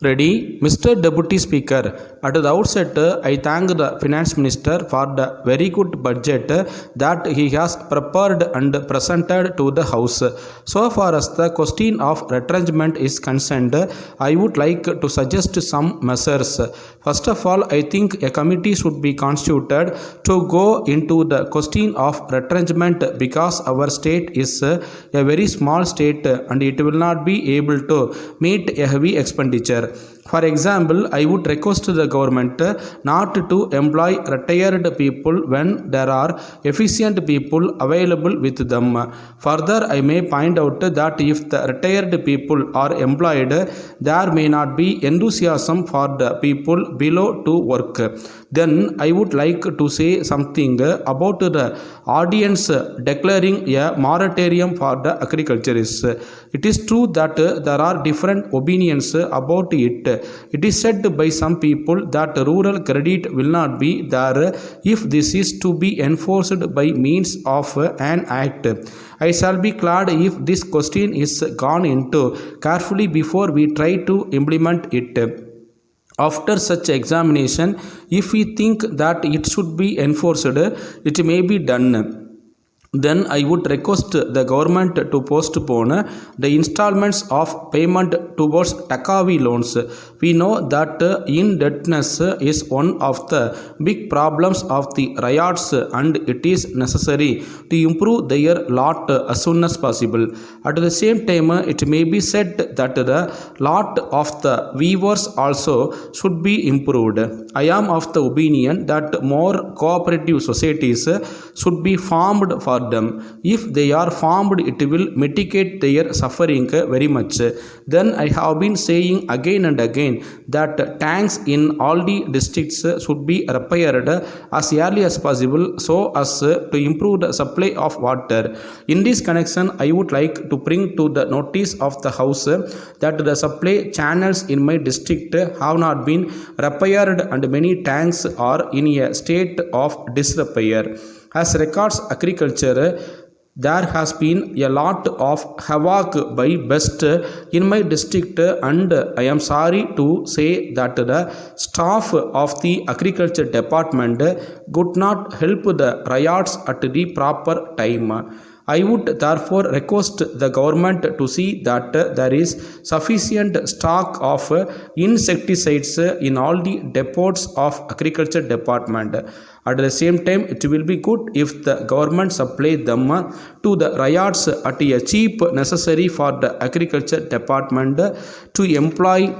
Ready? Mr. Deputy Speaker, at the outset, I thank the Finance Minister for the very good budget that he has prepared and presented to the House. So far as the question of retrenchment is concerned, I would like to suggest some measures. First of all, I think a committee should be constituted to go into the question of retrenchment because our state is a very small state and it will not be able to meet a heavy expenditure. For example, I would request the government not to employ retired people when there are efficient people available with them. Further, I may point out that if the retired people are employed, there may not be enthusiasm for the people below to work. Then I would like to say something about the audience declaring a moratorium for the agriculturists. It is true that there are different opinions about it. It is said by some people that rural credit will not be there if this is to be enforced by means of an act. I shall be glad if this question is gone into carefully before we try to implement it. After such examination, if we think that it should be enforced, it may be done. Then I would request the government to postpone the installments of payment towards Takavi loans. We know that indebtedness is one of the big problems of the ryots and it is necessary to improve their lot as soon as possible. At the same time, it may be said that the lot of the weavers also should be improved. I am of the opinion that more cooperative societies should be formed for them. If they are formed, it will mitigate their suffering very much. Then I have been saying again and again that tanks in all the districts should be repaired as early as possible so as to improve the supply of water. In this connection, I would like to bring to the notice of the House that the supply channels in my district have not been repaired and many tanks are in a state of disrepair. As regards agriculture, there has been a lot of havoc by best in my district and I am sorry to say that the staff of the agriculture department could not help the riots at the proper time. I would therefore request the government to see that there is sufficient stock of insecticides in all the depots of agriculture department. At the same time, it will be good if the government supply them to the ryots at a cheap necessary for the agriculture department to employ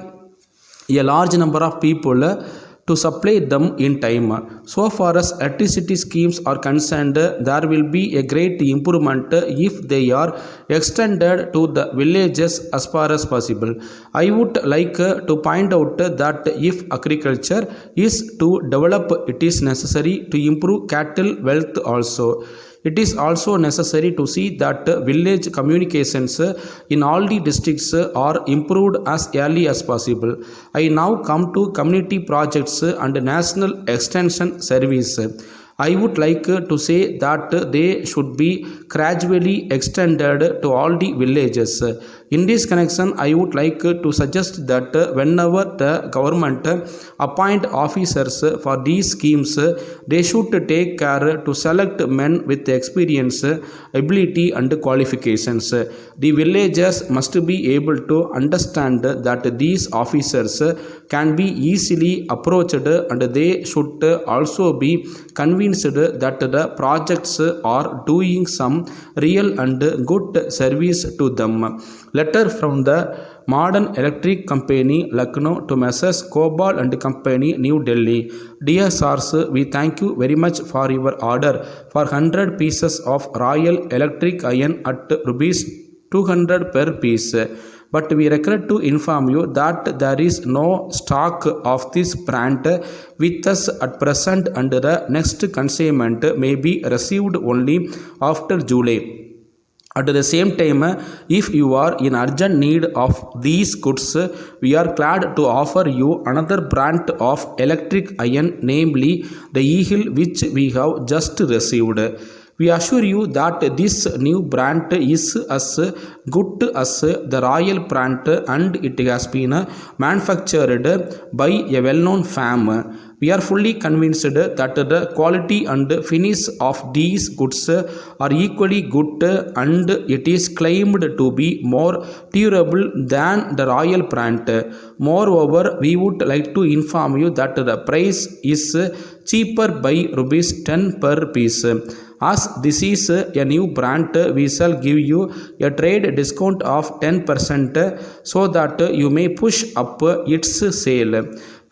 a large number of people to supply them in time. So far as electricity schemes are concerned, there will be a great improvement if they are extended to the villages as far as possible. I would like to point out that if agriculture is to develop, it is necessary to improve cattle wealth also. It is also necessary to see that village communications in all the districts are improved as early as possible. I now come to community projects and national extension service. I would like to say that they should be gradually extended to all the villages. In this connection, I would like to suggest that whenever the government appoint officers for these schemes, they should take care to select men with experience, ability and qualifications. The villagers must be able to understand that these officers can be easily approached and they should also be convinced that the projects are doing some real and good service to them. Letter from the Modern Electric Company, Lucknow to Messrs. Cobalt and Company, New Delhi. Dear Sirs, we thank you very much for your order for 100 pieces of Royal Electric Iron at rupees 200 per piece. But we regret to inform you that there is no stock of this brand with us at present and the next consignment may be received only after July. At the same time, if you are in urgent need of these goods, we are glad to offer you another brand of electric iron, namely the Eagle, which we have just received. We assure you that this new brand is as good as the royal brand and it has been manufactured by a well-known firm. We are fully convinced that the quality and finish of these goods are equally good and it is claimed to be more durable than the royal brand. Moreover, we would like to inform you that the price is cheaper by rupees 10 per piece. As this is a new brand, we shall give you a trade discount of 10% so that you may push up its sale.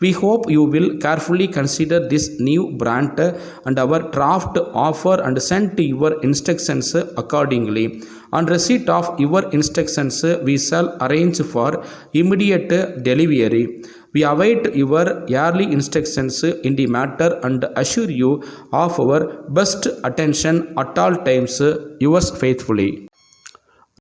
We hope you will carefully consider this new brand and our draft offer and send your instructions accordingly. On receipt of your instructions, we shall arrange for immediate delivery. We await your early instructions in the matter and assure you of our best attention at all times. Yours faithfully.